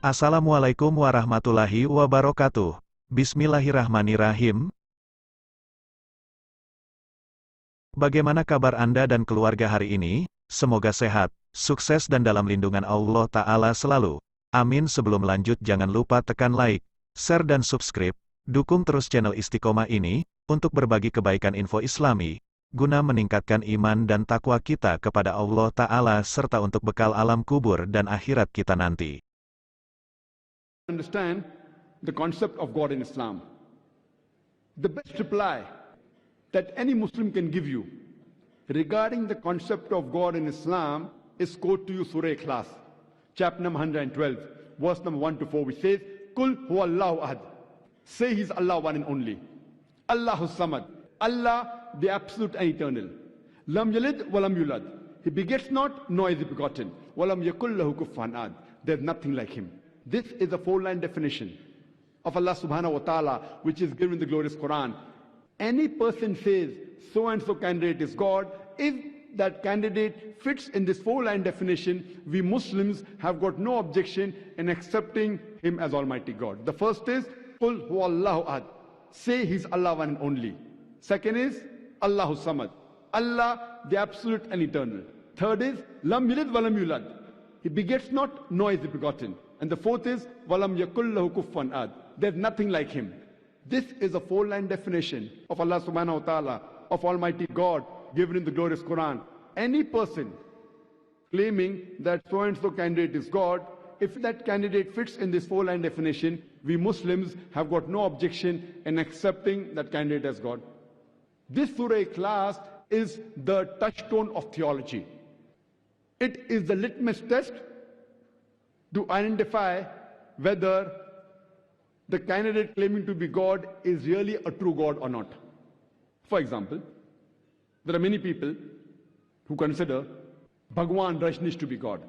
Assalamualaikum warahmatullahi wabarakatuh. Bismillahirrahmanirrahim. Bagaimana kabar Anda dan keluarga hari ini? Semoga sehat, sukses dan dalam lindungan Allah Ta'ala selalu. Amin. Sebelum lanjut jangan lupa tekan like, share dan subscribe. Dukung terus channel Istiqomah ini, untuk berbagi kebaikan info Islami, guna meningkatkan iman dan takwa kita kepada Allah Ta'ala serta untuk bekal alam kubur dan akhirat kita nanti. Understand the concept of God in Islam. The best reply that any Muslim can give you regarding the concept of God in Islam is quote to you Surah Al Ikhlas, chapter number 112, verse number 1 to 4, which says, Kul huwallahu ahad. Say He's Allah one and only. Allahu samad. Allah the absolute and eternal. Lam yalid wa lam yulad. He begets not, nor is he begotten. Wa lam yakul lahu kufuwan ahad. There's nothing like Him. This is a four-line definition of Allah Subhanahu wa Ta'ala, which is given in the glorious Quran. Any person says, so-and-so candidate is God, if that candidate fits in this four-line definition, we Muslims have got no objection in accepting him as Almighty God. The first is, Qul huwallahu ahad. Say He's Allah one and only. Second is, Allahu samad. Allah the absolute and eternal. Third is, Lam yalid wa lam yulad. He begets not, nor is he begotten. And the fourth is, Walam yakul lahu kufuwan ahad. There's nothing like Him. This is a four-line definition of Allah Subhanahu wa Ta'ala, of Almighty God, given in the glorious Quran. Any person claiming that so-and-so candidate is God, if that candidate fits in this four-line definition, we Muslims have got no objection in accepting that candidate as God. This Surah Al Ikhlas is the touchstone of theology. It is the litmus test to identify whether the candidate claiming to be God is really a true God or not. For example, there are many people who consider Bhagwan Rajneesh to be God.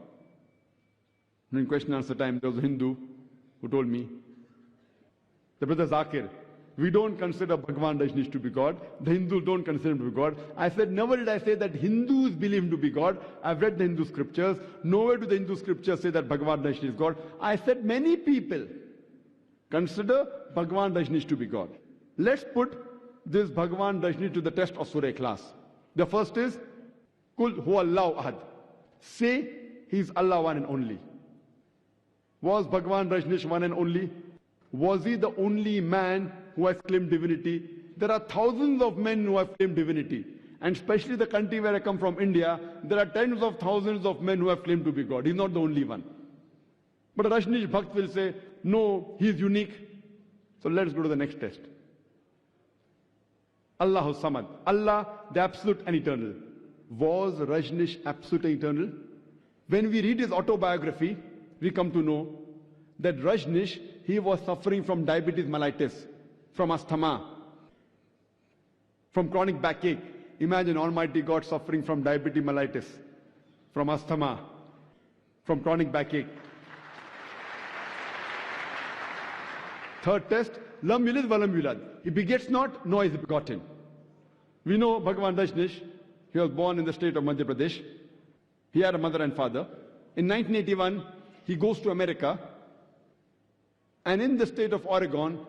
In question and answer time, there was a Hindu who told me, the brother Zakir, we don't consider Bhagwan Rajneesh to be God. The Hindus don't consider him to be God. I said, never did I say that Hindus believe him to be God. I've read the Hindu scriptures. Nowhere do the Hindu scriptures say that Bhagwan Rajneesh is God. I said many people consider Bhagwan Rajneesh to be God. Let's put this Bhagwan Rajneesh to the test of Surah Al Ikhlas. The first is, Kul huwallahu ahad. Say He's Allah one and only. Was Bhagwan Rajneesh one and only? Was he the only man who has claimed divinity? There are thousands of men who have claimed divinity. And especially the country where I come from, India, there are tens of thousands of men who have claimed to be God. He's not the only one. But a Rajneesh Bhakt will say, no, he's unique. So let's go to the next test. Allahu samad. Allah, the absolute and eternal. Was Rajneesh absolute and eternal? When we read his autobiography, we come to know that Rajneesh, he was suffering from diabetes mellitus, from asthma, from chronic backache. Imagine Almighty God suffering from diabetes mellitus, from asthma, from chronic backache. Third test, Lam yalid wa lam yulad. He begets not, nor is he begotten. We know Bhagwan Rajneesh, he was born in the state of Madhya Pradesh. He had a mother and father. In 1981, he goes to America. And in the state of Oregon,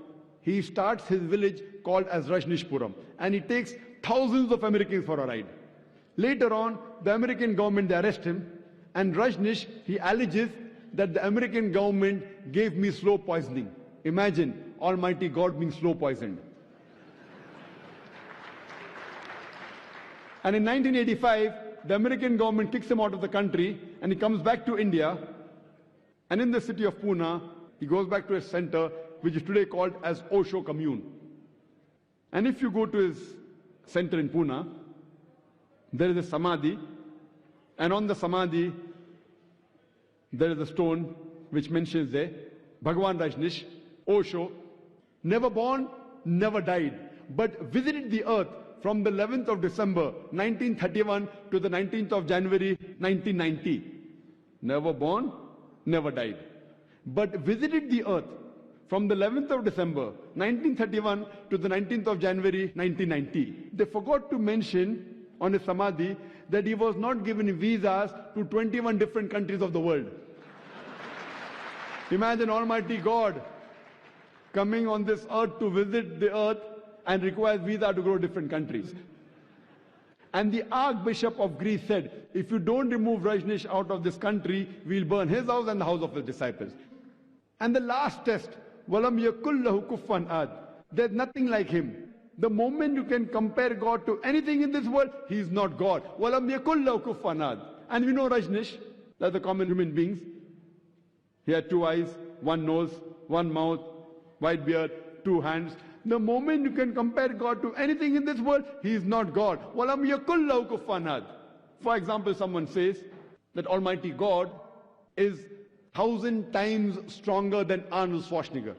he starts his village called as Rajneeshpuram. And he takes thousands of Americans for a ride. Later on, the American government, they arrest him. And Rajneesh, he alleges that the American government gave me slow poisoning. Imagine Almighty God being slow poisoned. And in 1985, the American government kicks him out of the country and he comes back to India. And in the city of Pune, he goes back to his center, which is today called as Osho Commune. And if you go to his center in Pune, there is a samadhi. And on the samadhi, there is a stone which mentions there, Bhagwan Rajneesh, Osho, never born, never died, but visited the earth from the 11th of December 1931 to the 19th of January 1990. Never born, never died, but visited the earth from the 11th of December 1931 to the 19th of January 1990. They forgot to mention on his samadhi that he was not given visas to 21 different countries of the world. Imagine Almighty God coming on this earth to visit the earth and requires visa to go to different countries. And the Archbishop of Greece said, if you don't remove Rajneesh out of this country, we'll burn his house and the house of his disciples. And the last test, وَلَمْ يَكُلْ لَهُ كُفًّا أَحَدٌ. There's nothing like him. The moment you can compare God to anything in this world, he is not God. وَلَمْ يَكُلْ لَهُ كُفًّا أَحَدٌ. And we know Rajneesh, like the common human beings. He had 2 eyes, 1 nose, 1 mouth, white beard, 2 hands. The moment you can compare God to anything in this world, he is not God. وَلَمْ يَكُلْ لَهُ كُفًّا أَحَدٌ. For example, someone says that Almighty God is 1,000 times stronger than Arnold Schwarzenegger.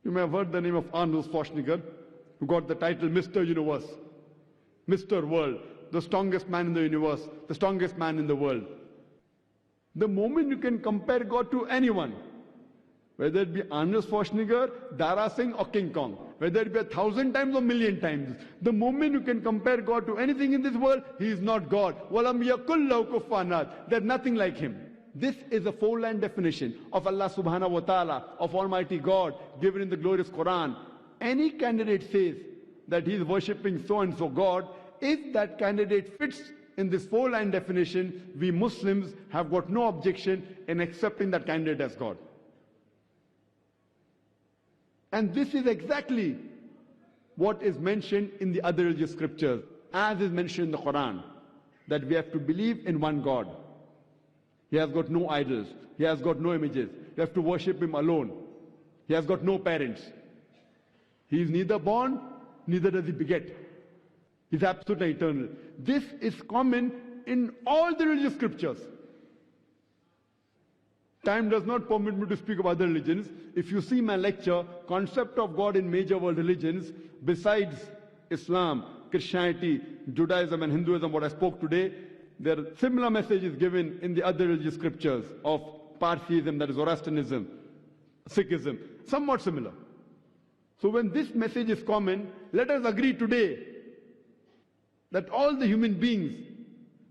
You may have heard the name of Arnold Schwarzenegger, who got the title Mr. Universe, Mr. World, the strongest man in the universe, the strongest man in the world. The moment you can compare God to anyone, whether it be Arnold Schwarzenegger, Dara Singh or King Kong, whether it be 1,000 times or 1,000,000 times, the moment you can compare God to anything in this world, he is not God. وَلَمْ يَكُلْ لَهُ كُفًّا أَحَدٌ. There's nothing like him. This is a 4-line definition of Allah Subhanahu wa Ta'ala, of Almighty God, given in the glorious Quran. Any candidate says that he is worshipping so-and-so God, if that candidate fits in this 4-line definition, we Muslims have got no objection in accepting that candidate as God. And this is exactly what is mentioned in the other religious scriptures, as is mentioned in the Quran, that we have to believe in one God. He has got no idols. He has got no images. You have to worship him alone. He has got no parents. He is neither born, neither does he beget. He is absolute and eternal. This is common in all the religious scriptures. Time does not permit me to speak of other religions. If you see my lecture, Concept of God in Major World Religions, besides Islam, Christianity, Judaism and Hinduism, what I spoke today, there are similar messages given in the other religious scriptures of Parsiism, that is Zoroastrianism, Sikhism, somewhat similar. So when this message is common, let us agree today that all the human beings,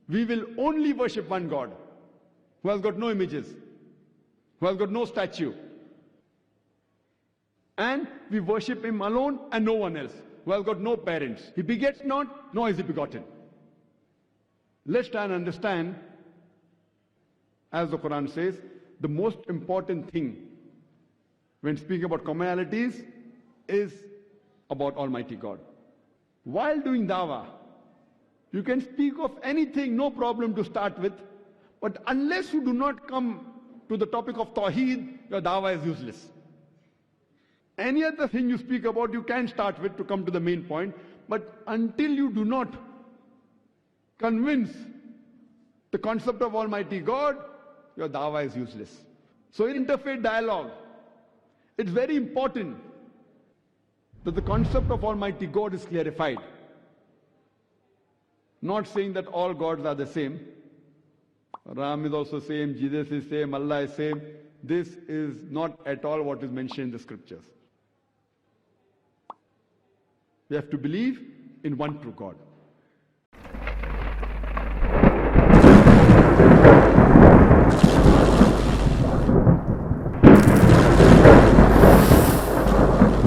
we will only worship one God, who has got no images, who has got no statue. And we worship him alone and no one else, who has got no parents. He begets not, nor is he begotten. Let's try and understand, as the Quran says, the most important thing when speaking about commonalities is about Almighty God. While doing dawah, you can speak of anything, no problem to start with, but unless you do not come to the topic of Tawheed, your dawah is useless. Any other thing you speak about, you can start with to come to the main point, but until you do not convince the concept of Almighty God, your dawah is useless. So in interfaith dialogue, it's very important that the concept of Almighty God is clarified. Not saying that all gods are the same. Ram is also same, Jesus is same, Allah is same. This is not at all what is mentioned in the scriptures. We have to believe in one true God.